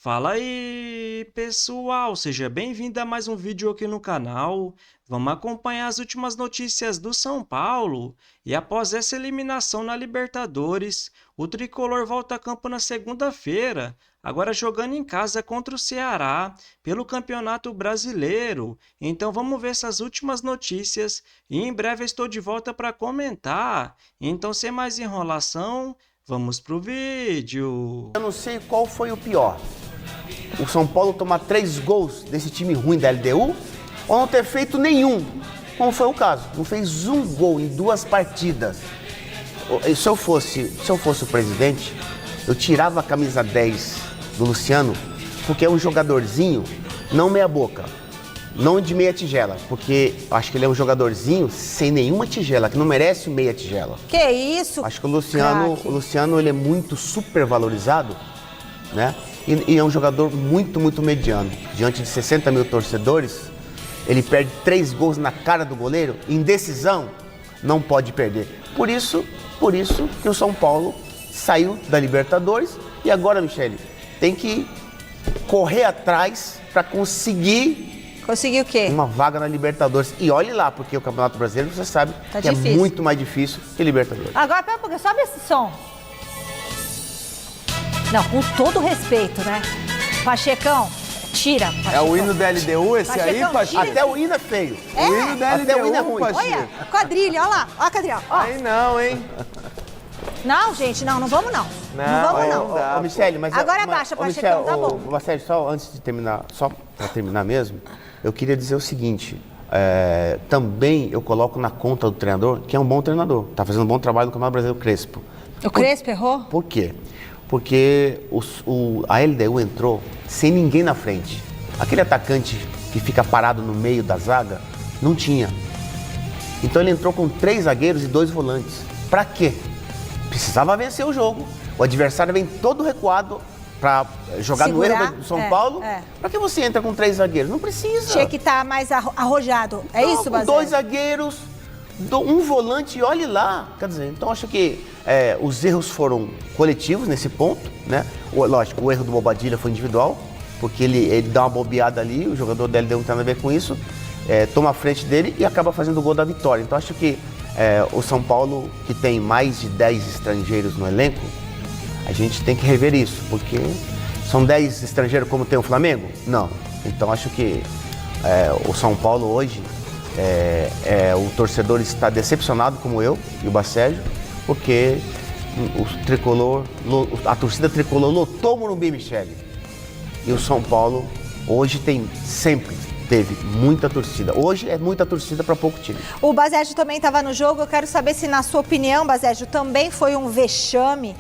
Fala aí, pessoal! Seja bem-vindo a mais um vídeo aqui no canal. Vamos acompanhar as últimas notícias do São Paulo. E após essa eliminação na Libertadores, o tricolor volta a campo na segunda-feira, agora jogando em casa contra o Ceará pelo Campeonato Brasileiro. Então vamos ver essas últimas notícias e em breve eu estou de volta para comentar. Então, sem mais enrolação, vamos pro vídeo. Eu não sei qual foi o pior. O São Paulo tomar 3 gols desse time ruim da LDU ou não ter feito nenhum, como foi o caso. Não fez um gol em 2 partidas. Se eu fosse o presidente, eu tirava a camisa 10 do Luciano, porque é um jogadorzinho, não meia boca, não de meia tigela, porque eu acho que ele é um jogadorzinho sem nenhuma tigela, que não merece meia tigela. Que isso? Acho que o Luciano ele é muito super valorizado, né? E é um jogador muito mediano. Diante de 60 mil torcedores, ele perde 3 gols na cara do goleiro. Indecisão, não pode perder. Por isso que o São Paulo saiu da Libertadores. E agora, Michele, tem que correr atrás para conseguir... Conseguir o quê? Uma vaga na Libertadores. E olhe lá, porque o Campeonato Brasileiro, você sabe, tá que difícil. É muito mais difícil que Libertadores. Agora, pera um pouquinho, sobe esse som. Não, com todo respeito, né? Pachecão, tira. Pachecão. É o hino da LDU esse Pachecão, aí, Pacheco? Até o hino é feio. O hino da LDU, Até o hino é ruim. Pacheco. Olha, quadrilha, olha lá, olha a quadrilha. Ó. Aí não, hein? Não, gente, não vamos não. Não vamos não. dá, Ô, Michele, mas... Agora abaixa, Pachecão, tá bom. Marcelo, só antes de terminar, só para terminar mesmo, eu queria dizer o seguinte, também eu coloco na conta do treinador, que é um bom treinador, tá fazendo um bom trabalho no Campeonato Brasileiro, Crespo. O Crespo errou? Por quê? Porque a LDU entrou sem ninguém na frente. Aquele atacante que fica parado no meio da zaga, não tinha. Então ele entrou com 3 zagueiros e 2 volantes. Pra quê? Precisava vencer o jogo. O adversário vem todo recuado para jogar Segurar, no erro do São Paulo. Pra que você entra com 3 zagueiros? Não precisa. Tinha que estar mais arrojado. É Não, isso, com Basílio? 2 zagueiros, um volante e olhe lá. Quer dizer, então acho que os erros foram coletivos nesse ponto, né? Lógico, o erro do Bobadilha foi individual, porque ele dá uma bobeada ali, o jogador dele não tem nada a ver com isso, toma a frente dele e acaba fazendo o gol da vitória. Então acho que o São Paulo, que tem mais de 10 estrangeiros no elenco, a gente tem que rever isso, porque são 10 estrangeiros como tem o Flamengo? Não. Então acho que o São Paulo hoje, o torcedor está decepcionado como eu e o Bacégio, porque a torcida tricolor lotou o Morumbi, Michele. E o São Paulo hoje sempre teve muita torcida. Hoje é muita torcida para pouco time. O Baségio também estava no jogo. Eu quero saber se, na sua opinião, Baségio, também foi um vexame.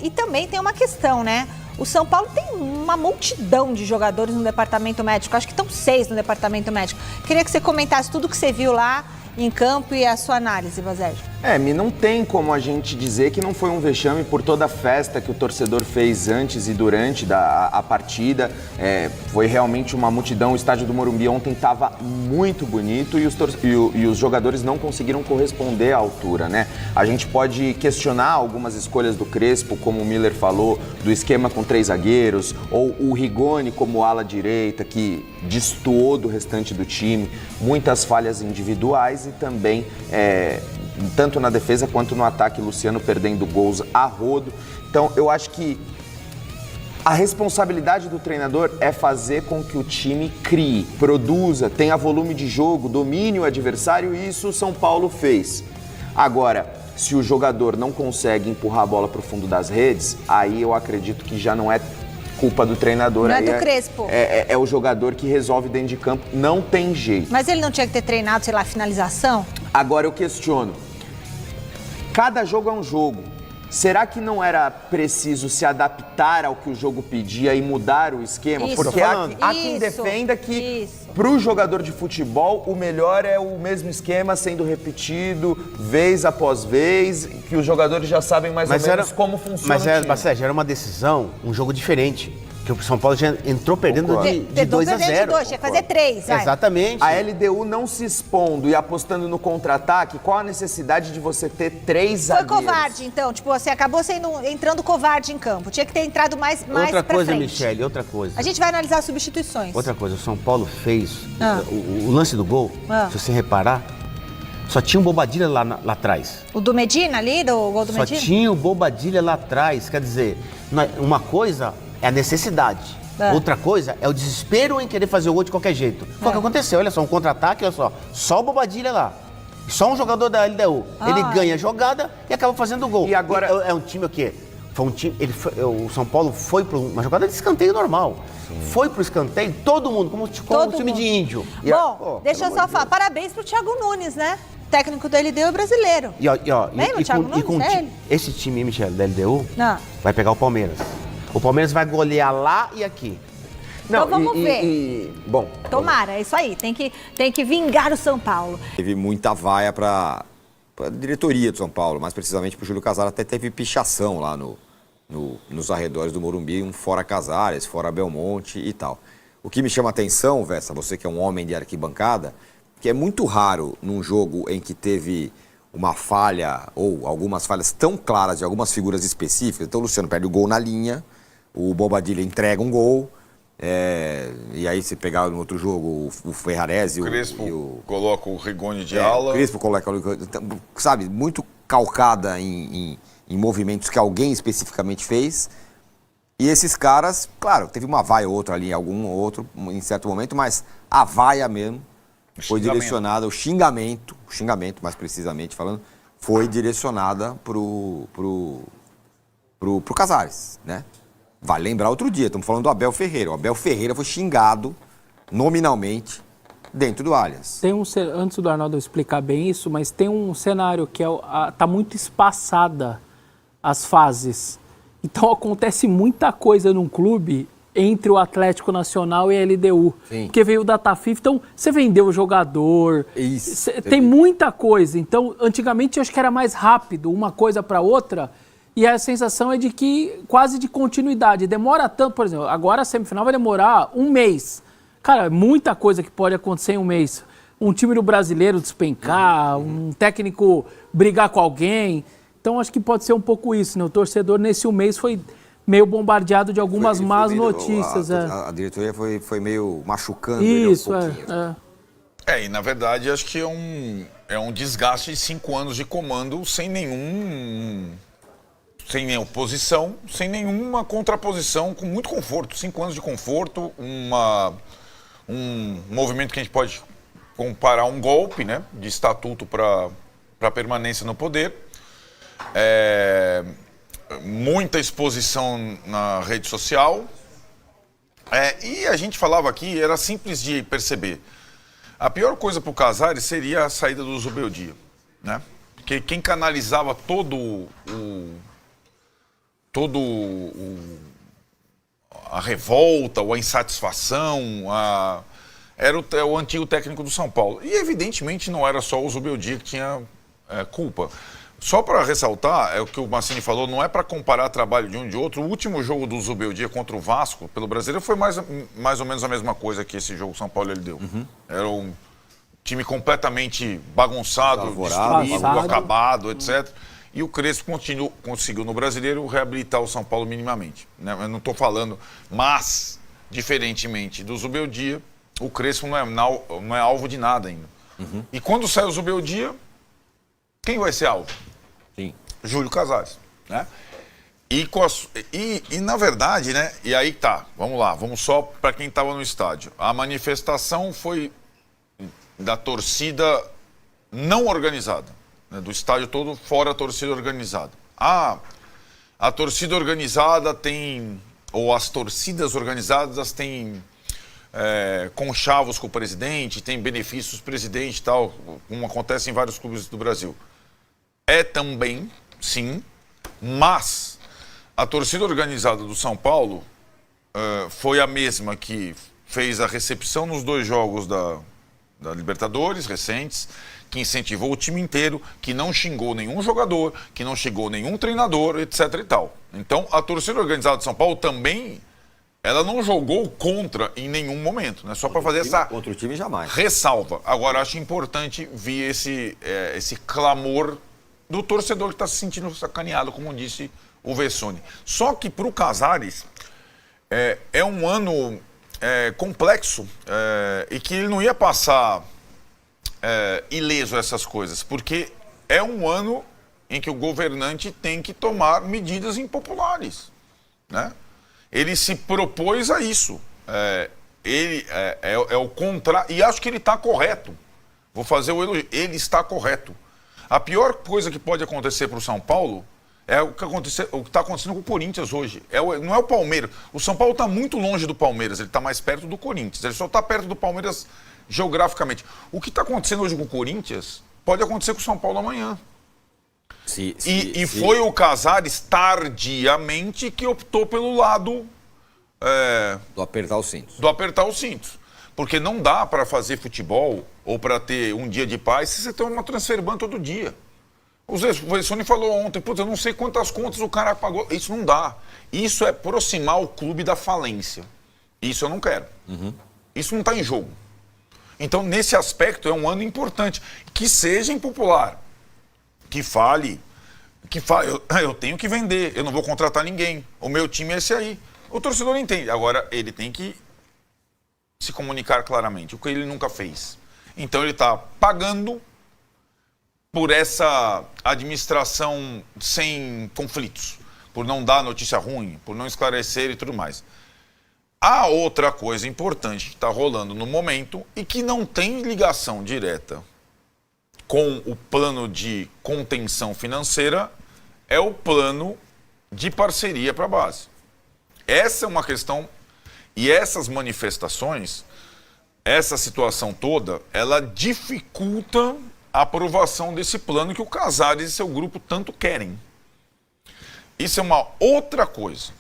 E também tem uma questão, né? O São Paulo tem uma multidão de jogadores no departamento médico. Acho que estão 6 no departamento médico. Queria que você comentasse tudo que você viu lá em campo e a sua análise, Baségio. Não tem como a gente dizer que não foi um vexame por toda a festa que o torcedor fez antes e durante a partida. Foi realmente uma multidão. O estádio do Morumbi ontem estava muito bonito e os jogadores não conseguiram corresponder à altura, né? A gente pode questionar algumas escolhas do Crespo, como o Miller falou, do esquema com 3 zagueiros, ou o Rigoni como ala direita, que destoou do restante do time, muitas falhas individuais e também tanto na defesa quanto no ataque, Luciano perdendo gols a rodo. Então eu acho que a responsabilidade do treinador é fazer com que o time crie, produza, tenha volume de jogo, domine o adversário, e isso o São Paulo fez. Agora, se o jogador não consegue empurrar a bola para o fundo das redes, aí eu acredito que já não é culpa do treinador. Não é do Crespo. É o jogador que resolve dentro de campo, não tem jeito. Mas ele não tinha que ter treinado, sei lá, finalização? Agora eu questiono. Cada jogo é um jogo. Será que não era preciso se adaptar ao que o jogo pedia e mudar o esquema? Isso. Porque há quem defenda que para o jogador de futebol o melhor é o mesmo esquema sendo repetido vez após vez, que os jogadores já sabem mais ou menos como funciona o time. Mas, Bacégio, era uma decisão, um jogo diferente. Porque o São Paulo já entrou perdendo de 2 a 0. Tinha que fazer 3. Vai. Exatamente. A LDU não se expondo e apostando no contra-ataque, qual a necessidade de você ter 3 Foi zagueiros? covarde, então. Tipo, você acabou entrando covarde em campo. Tinha que ter entrado mais Outra pra coisa, frente. Michele, outra coisa. A gente vai analisar as substituições. Outra coisa, o São Paulo fez Ah. o lance do gol, Ah. se você reparar, só tinha um Bobadilha lá atrás. O do Medina ali, do gol do Só Medina? tinha o Bobadilha lá atrás. Quer dizer, uma coisa é a necessidade. É. Outra coisa é o desespero em querer fazer o gol de qualquer jeito. Foi o que aconteceu, olha só, um contra-ataque, olha só o Bobadilha lá. Só um jogador da LDU. Ele ganha a jogada e acaba fazendo o gol. E agora- É um time o quê? Foi um time, o São Paulo foi para uma jogada de escanteio normal. Foi pro escanteio, todo mundo, como um time mundo. de índio. Bom, deixa eu só falar. Parabéns pro Thiago Nunes, né? Técnico da LDU brasileiro. E Thiago Nunes, com é ele. esse time, Michel, da LDU, Não. vai pegar o Palmeiras. O Palmeiras vai golear lá e aqui. Então vamos ver. Bom, Tomara, é isso aí. Tem que vingar o São Paulo. Teve muita vaia para a diretoria do São Paulo, mais precisamente para o Júlio Casares. Até teve pichação lá nos arredores do Morumbi, um fora Casares, fora Belmonte e tal. O que me chama a atenção, Vessa, você que é um homem de arquibancada, que é muito raro num jogo em que teve uma falha ou algumas falhas tão claras de algumas figuras específicas. Então o Luciano perde o gol na linha, o Bobadilha entrega um gol, e aí você pegar no outro jogo o Ferrarese O Crespo coloca o Rigoni de ala. o Crespo coloca, sabe, muito calcada em movimentos que alguém especificamente fez. E esses caras, claro, teve uma vaia ou outra ali, algum ou outro, em certo momento, mas a vaia mesmo foi direcionada, o xingamento, mais precisamente falando, foi direcionada pro Casares, né? Vale lembrar outro dia, estamos falando do Abel Ferreira. O Abel Ferreira foi xingado nominalmente dentro do Allianz. Tem antes do Arnaldo explicar bem isso, mas tem um cenário que tá muito espaçada as fases. Então acontece muita coisa num clube entre o Atlético Nacional e a LDU. Sim. Porque veio o Datafif, então você vendeu o jogador. Isso. Tem muita coisa. Então, antigamente eu acho que era mais rápido, uma coisa para outra. E a sensação é de que quase de continuidade. Demora tanto, por exemplo, agora a semifinal vai demorar um mês. Cara, muita coisa que pode acontecer em um mês. Um time do brasileiro despencar, um técnico brigar com alguém. Então, acho que pode ser um pouco isso, né? O torcedor, nesse um mês, foi meio bombardeado de algumas más notícias. A diretoria foi meio machucando ele Isso, aos pouquinhos. E na verdade acho que é um desgaste de 5 anos de comando sem nenhuma oposição, sem nenhuma contraposição, com muito conforto. 5 anos de conforto, um movimento que a gente pode comparar a um golpe, né, de estatuto para permanência no poder. Muita exposição na rede social. E a gente falava aqui, era simples de perceber. A pior coisa para o Casares seria a saída do Zubeldia, né? Porque quem canalizava a revolta, ou a insatisfação, era o antigo técnico do São Paulo. E evidentemente não era só o Zubeldia que tinha culpa. Só para ressaltar, é o que o Massini falou, não é para comparar trabalho de um e de outro. O último jogo do Zubeldia contra o Vasco, pelo Brasileiro, foi mais ou menos a mesma coisa que esse jogo São Paulo ele deu. Era um time completamente bagunçado, destruído, acabado, etc. E o Crespo conseguiu no Brasileiro reabilitar o São Paulo minimamente, né? Eu não estou falando, mas, diferentemente do Zubeldia, o Crespo não é alvo de nada ainda. E quando sai o Zubeldia, quem vai ser alvo? Sim. Júlio Casares, né? E na verdade, né? E aí tá, vamos lá, vamos só para quem estava no estádio. A manifestação foi da torcida não organizada, né, do estádio todo, fora a torcida organizada. A torcida organizada tem, ou as torcidas organizadas têm conchavos com o presidente, tem benefícios do presidente e tal, como acontece em vários clubes do Brasil. É também, sim, mas a torcida organizada do São Paulo foi a mesma que fez a recepção nos 2 jogos da Libertadores recentes, que incentivou o time inteiro, que não xingou nenhum jogador, que não xingou nenhum treinador, etc. e tal. Então, a torcida organizada de São Paulo também ela não jogou contra em nenhum momento, né? Só para fazer essa Contra o time, jamais. ressalva. Agora, acho importante vir esse clamor do torcedor que está se sentindo sacaneado, como disse o Vessone. Só que para o Casares é um ano complexo e que ele não ia passar ileso essas coisas, porque é um ano em que o governante tem que tomar medidas impopulares, né? Ele se propôs a isso. Ele é o contrário, e acho que ele está correto. Vou fazer o elogio. Ele está correto. A pior coisa que pode acontecer para o São Paulo é o que está acontecendo com o Corinthians hoje. Não é o Palmeiras. O São Paulo está muito longe do Palmeiras, ele está mais perto do Corinthians. Ele só está perto do Palmeiras geograficamente. O que está acontecendo hoje com o Corinthians pode acontecer com o São Paulo amanhã. Foi o Casares, tardiamente, que optou pelo lado Do apertar os cintos. do apertar os cintos. Porque não dá para fazer futebol ou para ter um dia de paz se você tem uma transferban todo dia. O Vessone falou ontem, putz, eu não sei quantas contas o cara pagou. Isso não dá. Isso é aproximar o clube da falência. Isso eu não quero. Isso não está em jogo. Então, nesse aspecto, é um ano importante. Que seja impopular. Que fale, eu tenho que vender, eu não vou contratar ninguém. O meu time é esse aí. O torcedor entende. Agora, ele tem que se comunicar claramente, o que ele nunca fez. Então, ele está pagando por essa administração sem conflitos, por não dar notícia ruim, por não esclarecer e tudo mais. Há outra coisa importante que está rolando no momento e que não tem ligação direta com o plano de contenção financeira, é o plano de parceria para a base. Essa é uma questão, e essas manifestações, essa situação toda, ela dificulta a aprovação desse plano que o Casares e seu grupo tanto querem. Isso é uma outra coisa,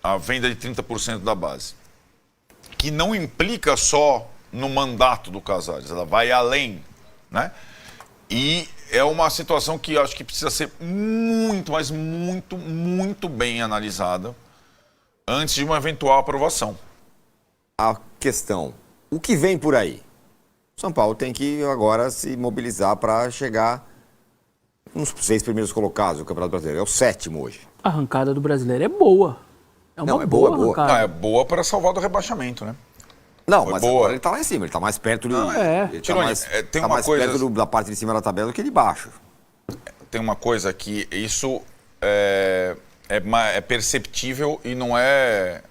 a venda de 30% da base, que não implica só no mandato do Casares, ela vai além, né? E é uma situação que eu acho que precisa ser muito, mas muito, muito bem analisada antes de uma eventual aprovação. A questão, o que vem por aí? O São Paulo tem que agora se mobilizar para chegar nos 6 primeiros colocados do Campeonato Brasileiro. É o 7º hoje. A arrancada do brasileiro é boa. É uma é boa boa, é boa. arrancada. É boa para salvar do rebaixamento, né? Não, Foi mas boa. agora ele tá lá em cima, ele tá mais perto do. Ele tá Tironi, mais, tem tá uma mais coisa- perto da parte de cima da tabela do que de baixo. Tem uma coisa que isso é perceptível e não é...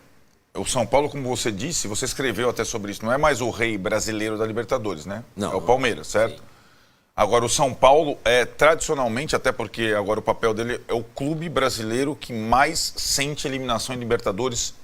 O São Paulo, como você disse, você escreveu até sobre isso, não é mais o rei brasileiro da Libertadores, né? Não. É o Palmeiras, certo? Agora, o São Paulo é tradicionalmente, até porque agora o papel dele é o clube brasileiro que mais sente eliminação em Libertadores,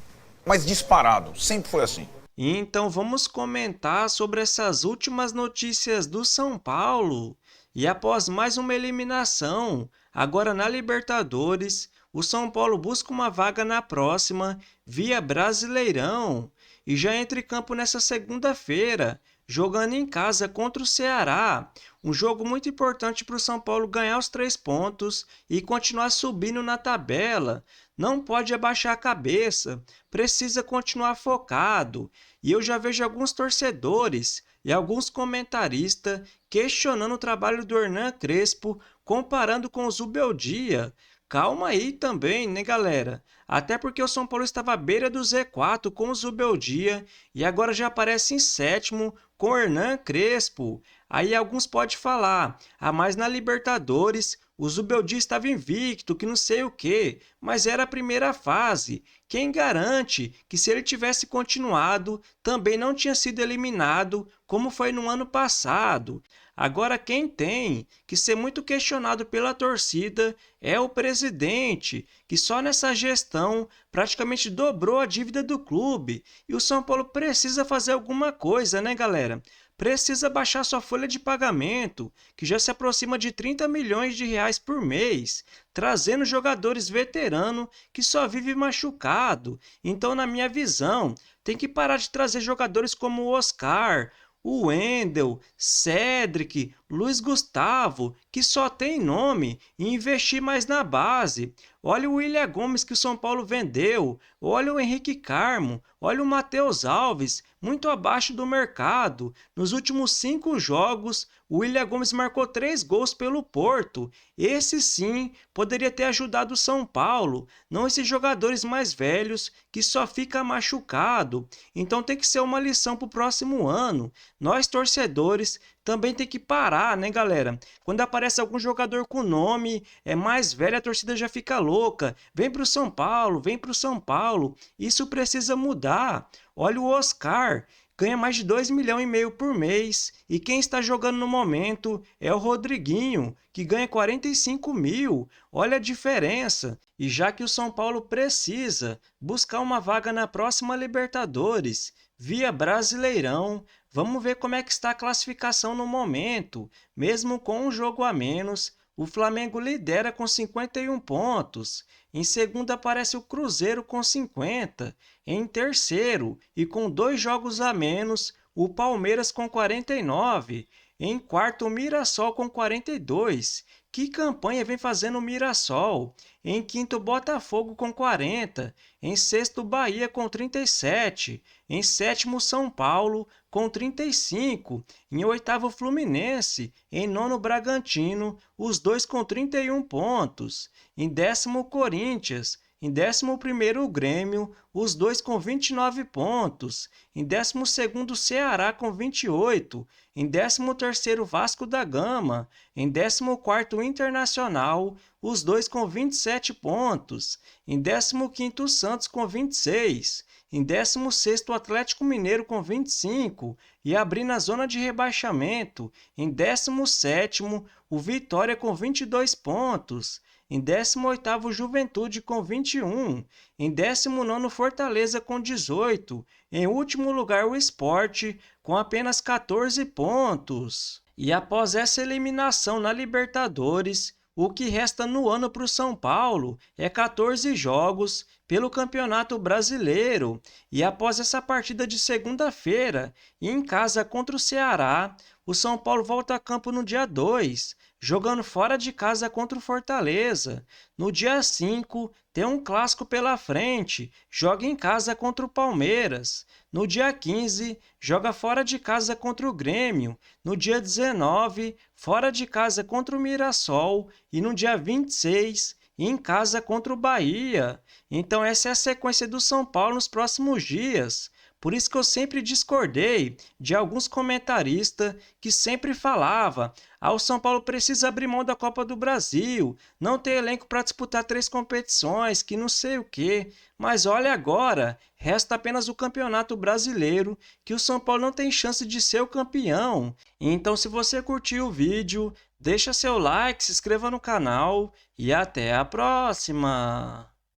mas disparado, sempre foi assim. Então vamos comentar sobre essas últimas notícias do São Paulo. E após mais uma eliminação, agora na Libertadores, o São Paulo busca uma vaga na próxima via Brasileirão e já entra em campo nessa segunda-feira, jogando em casa contra o Ceará. Um jogo muito importante para o São Paulo ganhar os 3 pontos e continuar subindo na tabela. Não pode abaixar a cabeça, precisa continuar focado. E eu já vejo alguns torcedores e alguns comentaristas questionando o trabalho do Hernan Crespo, comparando com o Zubeldia. Calma aí também, né, galera? Até porque o São Paulo estava à beira do Z4 com o Zubeldia e agora já aparece em 7º com o Hernan Crespo. Aí alguns podem falar, mas na Libertadores o Zubeldia estava invicto, que não sei o quê, mas era a primeira fase. Quem garante que se ele tivesse continuado, também não tinha sido eliminado, como foi no ano passado? Agora quem tem que ser muito questionado pela torcida é o presidente, que só nessa gestão praticamente dobrou a dívida do clube. E o São Paulo precisa fazer alguma coisa, né, galera? Precisa baixar sua folha de pagamento, que já se aproxima de 30 milhões de reais por mês, trazendo jogadores veteranos que só vivem machucado. Então, na minha visão, tem que parar de trazer jogadores como o Oscar, o Wendel, Cedric, Luiz Gustavo, que só tem nome, e investir mais na base. Olha o William Gomes que o São Paulo vendeu, olha o Henrique Carmo, olha o Matheus Alves, muito abaixo do mercado. Nos últimos 5 jogos, o William Gomes marcou 3 gols pelo Porto. Esse sim poderia ter ajudado o São Paulo, não esses jogadores mais velhos que só fica machucado. Então tem que ser uma lição para o próximo ano. Nós torcedores também tem que parar, né, galera? Quando aparece algum jogador com nome mais velho, a torcida já fica louca. Vem pro São Paulo, vem pro São Paulo. Isso precisa mudar. Olha o Oscar, ganha mais de 2,5 milhões por mês. E quem está jogando no momento é o Rodriguinho, que ganha 45 mil. Olha a diferença. E já que o São Paulo precisa buscar uma vaga na próxima Libertadores, via Brasileirão, vamos ver como é que está a classificação no momento. Mesmo com um jogo a menos, o Flamengo lidera com 51 pontos. Em segundo aparece o Cruzeiro com 50. Em terceiro, e com 2 jogos a menos, o Palmeiras com 49. Em quarto, o Mirassol com 42. Que campanha vem fazendo o Mirassol? Em quinto, o Botafogo com 40. Em sexto, o Bahia com 37. Em sétimo, São Paulo com 35. Em oitavo, o Fluminense. Em nono, o Bragantino, os dois com 31 pontos. Em décimo, o Corinthians. Em 11º, o Grêmio, os dois com 29 pontos. Em 12º, o Ceará com 28. Em 13º, o Vasco da Gama. Em 14º, o Internacional, os dois com 27 pontos. Em 15º, o Santos com 26. Em 16º, o Atlético Mineiro com 25. E abrindo a zona de rebaixamento, em 17º, o Vitória com 22 pontos. Em 18º, Juventude com 21. Em 19º, Fortaleza com 18. Em último lugar, o Sport com apenas 14 pontos. E após essa eliminação na Libertadores, o que resta no ano para o São Paulo é 14 jogos pelo Campeonato Brasileiro. E após essa partida de segunda-feira, em casa contra o Ceará, o São Paulo volta a campo no dia 2, jogando fora de casa contra o Fortaleza. No dia 5, tem um clássico pela frente, joga em casa contra o Palmeiras. No dia 15, joga fora de casa contra o Grêmio. No dia 19, fora de casa contra o Mirassol. E no dia 26, em casa contra o Bahia. Então essa é a sequência do São Paulo nos próximos dias. Por isso que eu sempre discordei de alguns comentaristas que sempre falavam: o São Paulo precisa abrir mão da Copa do Brasil, não tem elenco para disputar 3 competições, que não sei o quê. Mas olha agora, resta apenas o Campeonato Brasileiro, que o São Paulo não tem chance de ser o campeão. Então se você curtiu o vídeo, deixa seu like, se inscreva no canal e até a próxima!